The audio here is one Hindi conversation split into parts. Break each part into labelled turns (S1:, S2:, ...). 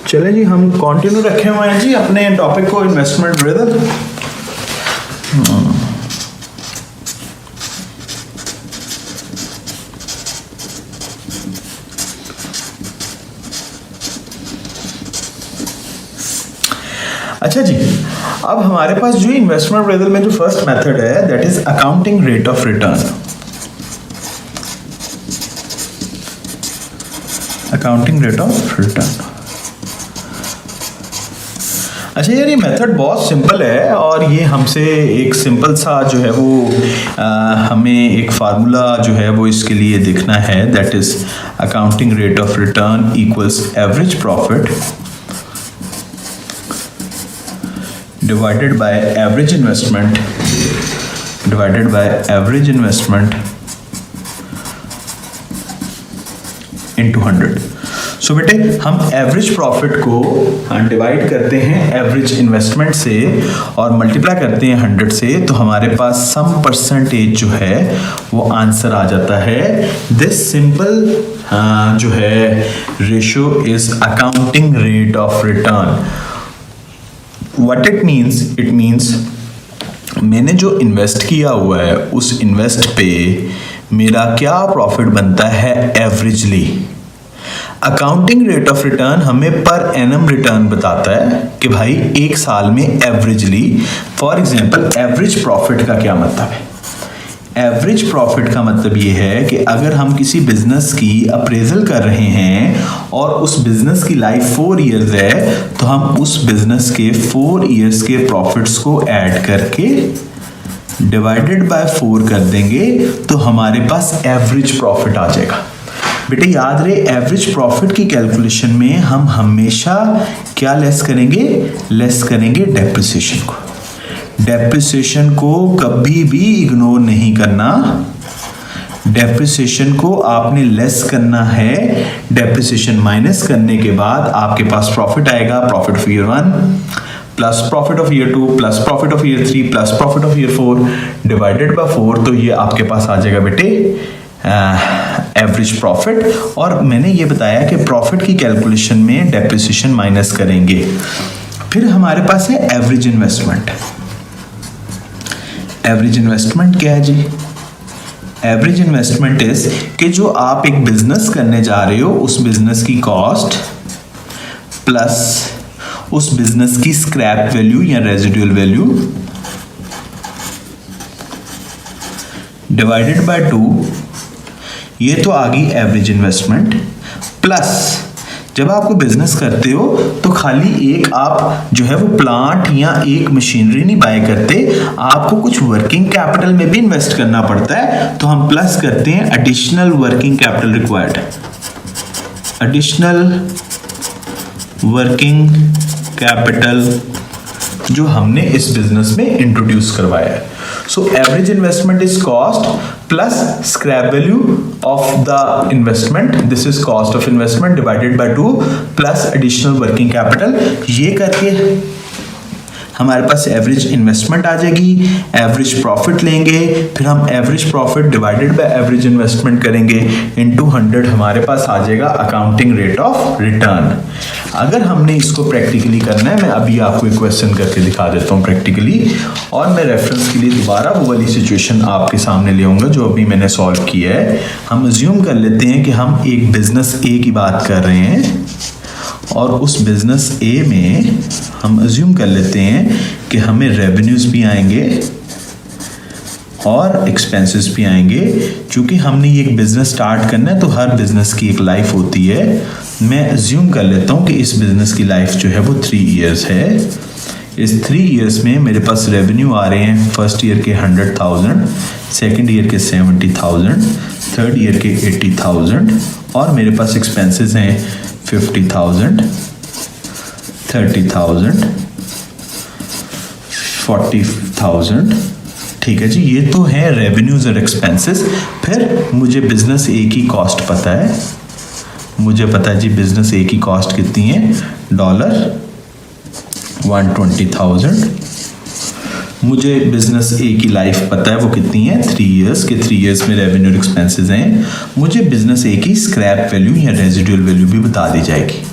S1: चले जी, हम कंटिन्यू रखे हुए हैं जी अपने टॉपिक को, इन्वेस्टमेंट रिदम। अच्छा जी, अब हमारे पास जो इन्वेस्टमेंट रिदम में जो फर्स्ट मेथड है that is accounting rate of return. Accounting rate of return. अच्छा यार, ये मेथड बहुत सिंपल है और ये हमसे एक सिंपल सा जो है वो हमें एक फार्मूला जो है वो इसके लिए देखना है, that is accounting rate of return equals average profit divided by average investment into 100। सो बेटे, हम एवरेज प्रॉफिट को डिवाइड करते हैं एवरेज इन्वेस्टमेंट से और मल्टीप्लाई करते हैं 100 से, तो हमारे पास सम परसेंटेज जो है वो आंसर आ जाता है। दिस सिंपल जो है ratio is accounting rate of return. What it means मैंने जो इन्वेस्ट किया हुआ है उस इन्वेस्ट पे मेरा क्या प्रॉफिट बनता है averagely. Accounting rate of return हमें पर एनम रिटर्न बताता है कि भाई एक साल में averagely, for example average profit का क्या मतलब है। एवरेज प्रॉफिट का मतलब ये है कि अगर हम किसी बिजनेस की अप्रेजल कर रहे हैं और उस बिजनेस की लाइफ 4 इयर्स है, तो हम उस बिजनेस के 4 इयर्स के प्रॉफिट्स को ऐड करके डिवाइडेड बाय 4 कर देंगे तो हमारे पास एवरेज प्रॉफिट आ जाएगा। बेटे याद रहे, एवरेज प्रॉफिट की कैलकुलेशन में हम हमेशा क्या लेस करेंगे डेप्रिसिएशन को। डेप्रिसिएशन को कभी भी इग्नोर नहीं करना। डेप्रिसिएशन को आपने लेस करना है। डेप्रिसिएशन माइनस करने के बाद आपके पास प्रॉफिट आएगा, profit of year 1 plus profit of year 2 plus profit of year 3 plus profit of year 4 divided by 4, तो ये आपके पास आ जाएगा बेटे एवरेज प्रॉफिट। और मैंने ये बताया कि प्रॉफिट की कैलकुलेशन में डेप्रिसिएशन माइनस करेंगे। फिर हमारे पास है एवरेज इन्वेस्टमेंट। एवरेज इन्वेस्टमेंट क्या है जी? एवरेज इन्वेस्टमेंट इज कि जो आप एक बिजनेस करने जा रहे हो उस बिजनेस की कॉस्ट प्लस उस बिजनेस की स्क्रैप वैल्यू या रेजिडुअल वैल्यू डिवाइडेड बाय 2, ये तो आ गई एवरेज इन्वेस्टमेंट। प्लस जब आप कोई बिजनेस करते हो तो खाली एक आप जो है वो प्लांट या एक मशीनरी नहीं बाय करते, आपको कुछ वर्किंग कैपिटल में भी इन्वेस्ट करना पड़ता है, तो हम प्लस करते हैं additional working capital required, additional working capital जो हमने इस बिजनेस में इंट्रोड्यूस करवाया है। So average investment is cost plus scrap value of the investment. This is cost of investment divided by 2 plus additional working capital. ये करके हमारे पास एवरेज इन्वेस्टमेंट आ जाएगी। एवरेज प्रॉफिट लेंगे, फिर हम average profit divided by average investment करेंगे इनटू 100, हमारे पास आ जाएगा अकाउंटिंग रेट ऑफ रिटर्न। अगर हमने इसको प्रैक्टिकली करना है, मैं अभी आपको एक क्वेश्चन करके दिखा देता हूँ प्रैक्टिकली, और मैं रेफरेंस के लिए दोबारा वो वाली सिचुएशन आपके सामने ले आऊँगा जो अभी मैंने सॉल्व किया है। हम अज्यूम कर लेते हैं कि हम एक बिजनेस ए की बात कर रहे हैं और उस बिजनेस ए में हम अज्यूम कर लेते हैं कि हमें रेवेन्यूज भी आएंगे और एक्सपेंसेस भी आएंगे। चूंकि हमने ये एक बिजनेस स्टार्ट करना है तो हर बिजनेस की एक लाइफ होती है। मैं अज्यूम कर लेता हूँ कि इस बिजनेस की लाइफ जो है वो 3 इयर्स है। इस 3 इयर्स में मेरे पास रेवेन्यू आ रहे हैं फर्स्ट ईयर के 100,000, सेकेंड ईयर के 70,000, थर्ड ईयर के 80,000 और मेरे पास एक्सपेंसेस हैं 50,000, 30,000, 40,000। ठीक है जी, ये तो है रेवेन्यूज और एक्सपेंसेस। फिर मुझे बिजनेस ए की कॉस्ट पता है, मुझे पता है जी बिजनेस ए की कॉस्ट कितनी है, $120,000। मुझे बिजनेस ए की लाइफ पता है वो कितनी है, 3 इयर्स के 3 इयर्स में रेवेन्यू एक्सपेंसेस हैं। मुझे बिजनेस ए की स्क्रैप वैल्यू या रेजिडुअल वैल्यू भी बता दी जाएगी।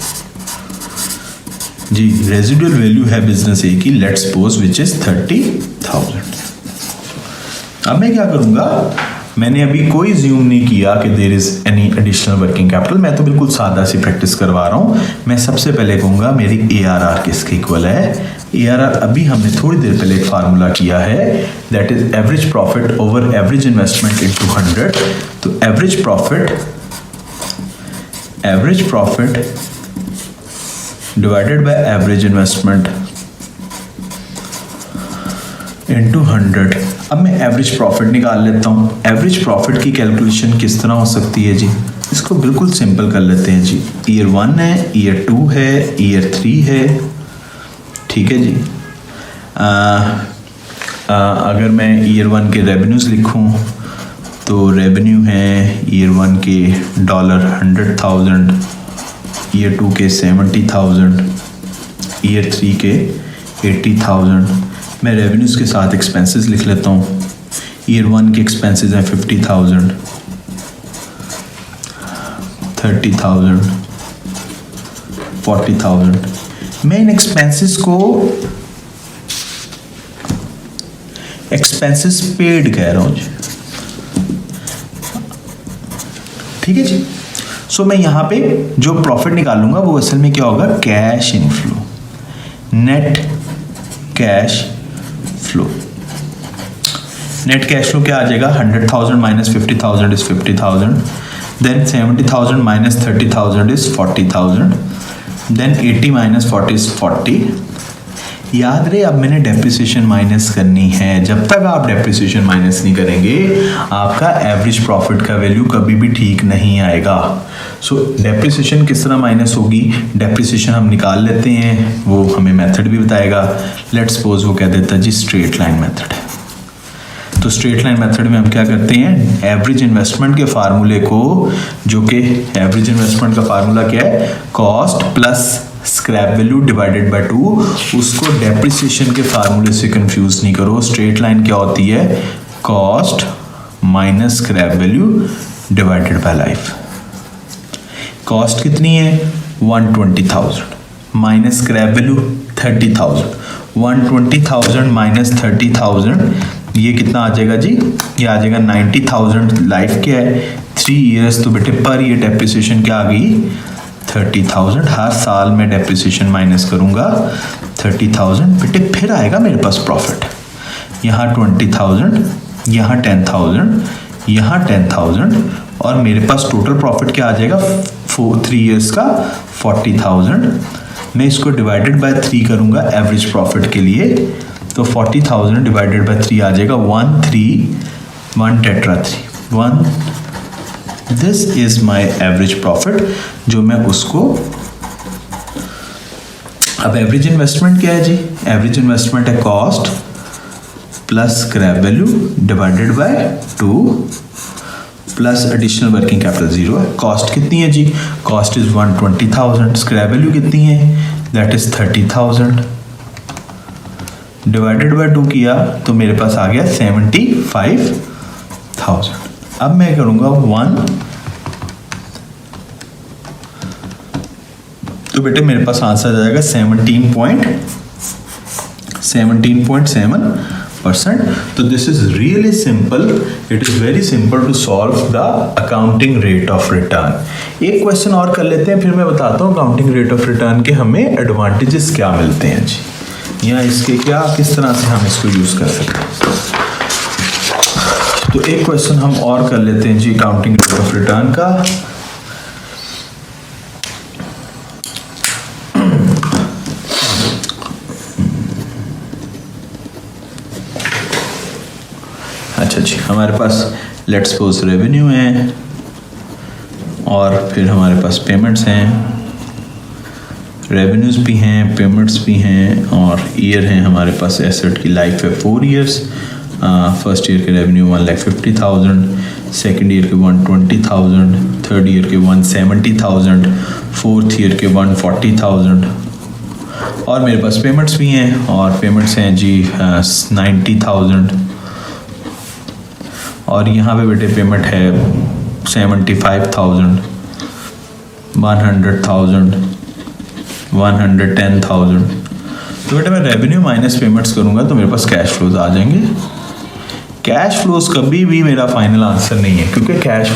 S1: जी रेजिडुअल वैल्यू है बिजनेस ए की, लेट्स सपोज विच इज 30,000। अब मैं क्या करूंगा, मैंने अभी कोई ज्यूम नहीं किया कि there is any additional working capital, मैं तो बिल्कुल सादा सी प्रैक्टिस करवा रहा हूं। मैं सबसे पहले कहूंगा मेरी ARR किसके इक्वल है। ARR अभी हमने थोड़ी देर पहले एक फार्मूला किया है, that is average profit over average investment into 100। तो average profit divided by average investment into 100। अब मैं एवरेज प्रॉफिट निकाल लेता हूँ। एवरेज प्रॉफिट की कैलकुलेशन किस तरह हो सकती है जी, इसको बिल्कुल सिंपल कर लेते हैं जी। ईयर 1 है, ईयर 2 है, ईयर 3 है, ठीक है जी। अगर मैं ईयर 1 के रेवेन्यूज़ लिखूँ तो रेवेन्यू है ईयर 1 के $100,000, ईयर 2 के 70,000, ईयर 3 के 80,000। मैं रेवेन्यूज़ के साथ एक्सपेंसेस लिख लेता हूँ। ईयर 1 के एक्सपेंसेस हैं 50,000, 30,000, 40,000। मैं इन एक्सपेंसेस को एक्सपेंसेस पेड कह रहा हूँ जी, ठीक है जी। सो मैं यहाँ पे जो प्रॉफिट निकालूंगा वो असल में क्या होगा, cash inflow, net cash flow. Net cash flow क्या आ जाएगा, 100,000 minus 50,000 is 50,000, then 70,000 minus 30,000 is 40,000, then 80 minus 40 is 40। याद रहे, अब मैंने डेप्रिसिएशन माइनस करनी है। जब तक आप डेप्रिसिएशन माइनस नहीं करेंगे आपका एवरेज प्रॉफिट का वैल्यू कभी भी ठीक नहीं आएगा। सो डेप्रिसिएशन किस तरह माइनस होगी, डेप्रिसिएशन हम निकाल लेते हैं, वो हमें मेथड भी बताएगा। लेट्स सपोज वो कह देता है जी स्ट्रेट लाइन मेथड है। तो स्ट्रेट लाइन मेथड में हम क्या करते हैं, एवरेज इन्वेस्टमेंट के फार्मूले को, जो कि एवरेज इन्वेस्टमेंट का फार्मूला क्या है, cost plus scrap value divided by 2, उसको डेप्रिसिएशन के फार्मूले से कंफ्यूज नहीं करो। स्ट्रेट लाइन क्या होती है, cost minus scrap value divided by life. Cost कितनी है 120,000 माइनस स्क्रैप वैल्यू 30,000, 120,000 माइनस 30,000 ये कितना आ जाएगा जी, ये आ जाएगा 90,000। लाइफ क्या है 3 इयर्स, तो बेटे पर ईयर डेप्रिसिएशन क्या आ गई 30,000। हर साल में डेप्रिसिएशन माइनस करूंगा 30,000, बेटे फिर आएगा मेरे पास प्रॉफिट। यहाँ 20,000, यहाँ 10,000, यहाँ 10,000, और मेरे पास टोटल प्रॉफिट क्या आ जाएगा 3 इयर्स का 40,000। मैं इसको डिवाइडेड बाय 3 करूंगा एवरेज प्रॉफिट के लिए, तो 40,000 डिवाइडेड बाय 3 आ जाएगा 1 tetra 3। This is my average profit, जो मैं उसको, अब एवरेज इन्वेस्टमेंट क्या है जी, एवरेज इन्वेस्टमेंट है cost plus scrap value divided by 2 plus additional working capital 0 है। कॉस्ट कितनी है जी, कॉस्ट इज 120,000, स्क्रैप वैल्यू कितनी है, दैट इज 30,000, डिवाइडेड बाय 2 किया तो मेरे पास आ गया 75,000। अब मैं करूंगा 1, तो बेटे मेरे पास आंसर आ जाएगा 17.7%। तो this is really simple, it is very simple to solve the accounting rate of return. एक क्वेश्चन और कर लेते हैं, फिर मैं बताता हूँ अकाउंटिंग रेट ऑफ रिटर्न के हमें एडवांटेजेस क्या मिलते हैं जी, या इसके क्या, किस तरह से हम इसको यूज कर सकते हैं। तो एक क्वेश्चन हम और कर लेते हैं जी अकाउंटिंग रेट ऑफ रिटर्न का। अच्छा जी, हमारे पास लेट्स सपोज रेवेन्यू है और फिर हमारे पास पेमेंट्स हैं, रेवेन्यूज़ भी हैं, पेमेंट्स भी हैं, और ईयर हैं हमारे पास, एसेट की लाइफ है 4 इयर्स। फर्स्ट ईयर के रेवेन्यू 1,50,000, सेकेंड ईयर के 120,000, थर्ड ईयर के 170,000, फोर्थ ईयर के 140,000, और मेरे पास पेमेंट्स भी हैं, और पेमेंट्स हैं जी 90,000, और यहाँ पे बेटे पेमेंट है 75,000, 100,000, 110,000। तो बेटा मैं रेवेन्यू माइनस पेमेंट्स करूंगा तो मेरे पास कैश फ्लोज आ जाएंगे। कैश फ्लोज कभी भी मेरा फाइनल आंसर नहीं है, क्योंकि कैश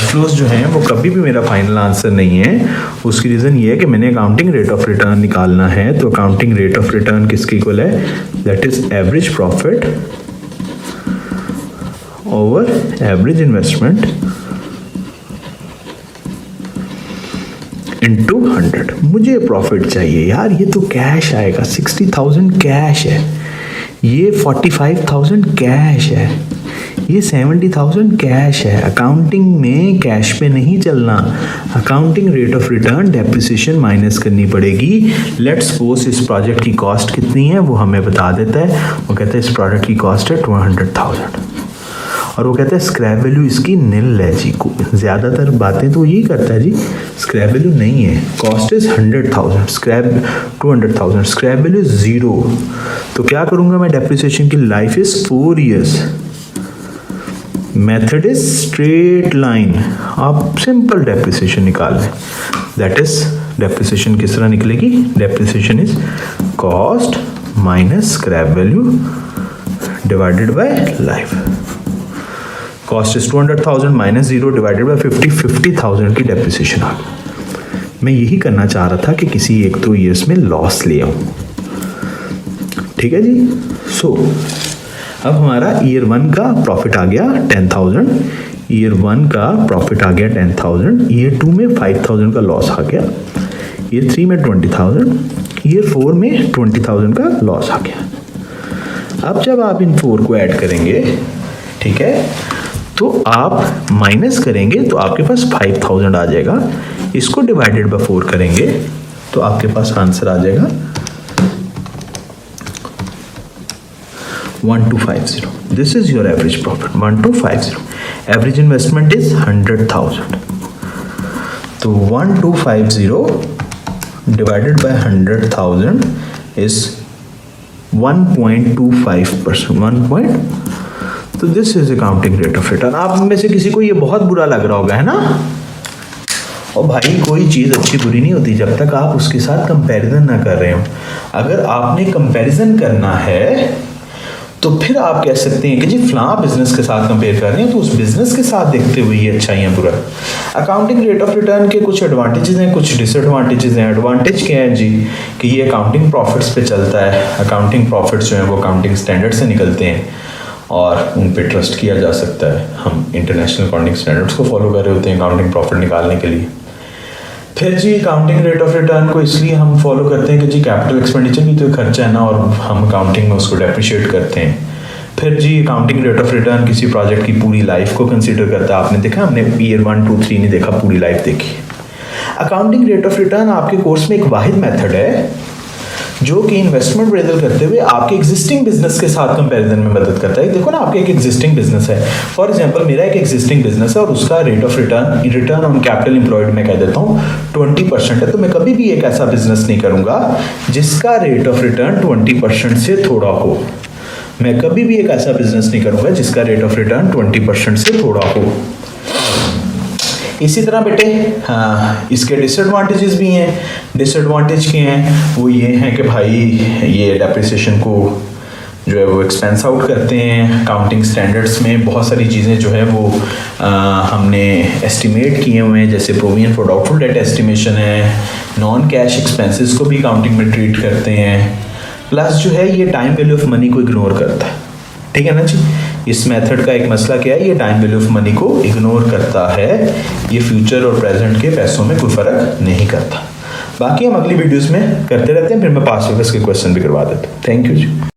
S1: फ्लोज जो हैं वो कभी भी मेरा फाइनल आंसर नहीं है। उसकी रीज़न ये है कि मैंने अकाउंटिंग रेट ऑफ रिटर्न निकालना है। तो अकाउंटिंग रेट ऑफ रिटर्न किसके इक्वल है? That is average profit over average investment into 100। मुझे प्रॉफिट चाहिए यार, ये तो कैश आएगा, 60,000 कैश है, ये 45,000 कैश है, ये 70,000 कैश है। अकाउंटिंग में कैश पे नहीं चलना, accounting rate of return depreciation minus करनी पड़ेगी। लेट्स सपोज इस प्रोजेक्ट की कॉस्ट कितनी है वो हमें बता देता है। वो कहता है इस प्रोडक्ट की कॉस्ट है 200,000 और वो कहता है स्क्रैप वैल्यू इसकी नील है जी। ज़्यादातर बातें तो यही करता है जी, स्क्रैप वैल्यू नहीं है, cost is 100,000, scrap 200,000, scrap value 0। तो क्या करूँगा मैं? डेप्रिसिएशन की life is 4 years, method is straight line. आप सिंपल डेप्रिसिएशन निकाल लें, दैट इज डेप्रिसिएशन किस तरह निकलेगी? Depreciation is cost minus scrap value divided by life. Cost is 200,000 minus 0 divided by 50,000 की डेप्रिसिएशन आ गई। मैं यही करना चाह रहा था कि किसी 1-2 ईयर्स में लॉस ले आऊँ। ठीक है जी। सो अब हमारा ईयर 1 का प्रॉफिट आ गया 10,000, ईयर 1 का प्रॉफिट आ गया 10,000, ईयर 2 में 5,000 का लॉस आ गया, ईयर 3 में 20,000, ईयर 4 में 20,000 का लॉस आ गया। अब जब आप इन 4 को ऐड करेंगे, ठीक है, तो आप माइनस करेंगे तो आपके पास 5,000 आ जाएगा। इसको डिवाइडेड बाय 4 करेंगे तो आपके पास आंसर आ जाएगा 1250। This is your average profit 1250. Average investment is 100,000. तो 1250 divided by 100,000 is 1.25%. तो this is accounting rate of return. आप में से किसी को ये बहुत बुरा लग रहा होगा, है ना? और भाई कोई चीज़ अच्छी बुरी नहीं होती जब तक आप उसके साथ कंपैरिजन ना कर रहे हो। अगर आपने कंपैरिजन करना है तो फिर आप कह सकते हैं कि जी फलां बिजनेस के साथ कंपेयर कर रहे हैं तो उस बिजनेस के साथ देखते हुए ये अच्छा या बुरा। अकाउंटिंग रेट ऑफ रिटर्न के कुछ एडवांटेजेस हैं, कुछ डिसएडवांटेजेस हैं। एडवांटेज क्या है जी? कि ये अकाउंटिंग प्रॉफिट्स पे चलता है। अकाउंटिंग प्रॉफिट्स जो हैं वो अकाउंटिंग स्टैंडर्ड से निकलते हैं और उन पे ट्रस्ट किया जा सकता है। हम इंटरनेशनल अकाउंटिंग स्टैंडर्ड्स को फॉलो कर रहे होते हैं अकाउंटिंग प्रॉफिट निकालने के लिए। फिर जी अकाउंटिंग रेट ऑफ रिटर्न को इसलिए हम फॉलो करते हैं कि जी कैपिटल एक्सपेंडिचर भी तो खर्चा है ना, और हम अकाउंटिंग में उसको डेप्रिशिएट करते हैं। फिर जी अकाउंटिंग रेट ऑफ रिटर्न किसी प्रोजेक्ट की पूरी लाइफ को कंसीडर करता है। आपने देखा, हमने ईयर 1, 2, 3 नहीं देखा, पूरी लाइफ देखी। अकाउंटिंग रेट ऑफ रिटर्न आपके कोर्स में एक वाहिद मेथड है जो कि इन्वेस्टमेंट अप्रेजल करते हुए आपके एग्जिस्टिंग बिजनेस के साथ कंपैरिजन में मदद करता है। देखो ना, आपके एक एग्जिस्टिंग बिजनेस है, फॉर एग्जांपल मेरा एक एग्जिस्टिंग बिजनेस है और उसका rate of return on capital employed मैं कह देता हूँ 20% है। तो मैं कभी भी एक ऐसा बिजनेस नहीं करूँगा जिसका रेट ऑफ रिटर्न 20% से थोड़ा हो। मैं कभी भी एक ऐसा बिजनेस नहीं करूँगा जिसका रेट ऑफ रिटर्न 20% से थोड़ा हो। इसी तरह बेटे इसके डिसएडवांटेजेस भी हैं। डिसएडवांटेज क्या हैं? वो ये हैं कि भाई ये डेप्रिसिएशन को जो है वो एक्सपेंस आउट करते हैं। अकाउंटिंग स्टैंडर्ड्स में बहुत सारी चीज़ें जो है वो हमने एस्टिमेट किए हुए हैं, जैसे provision for doubtful debt estimation है, नॉन कैश एक्सपेंसेस को भी अकाउंटिंग में ट्रीट करते हैं। प्लस जो है ये टाइम वैल्यू ऑफ मनी को इग्नोर करता है। ठीक है ना जी? इस मेथड का एक मसला क्या है? ये टाइम वैल्यू ऑफ मनी को इग्नोर करता है। ये फ्यूचर और प्रेजेंट के पैसों में कोई फर्क नहीं करता। बाकी हम अगली वीडियोस में करते रहते हैं, फिर मैं पास्ट पेपर्स के क्वेश्चन भी करवा देता हूँ। Thank you ji.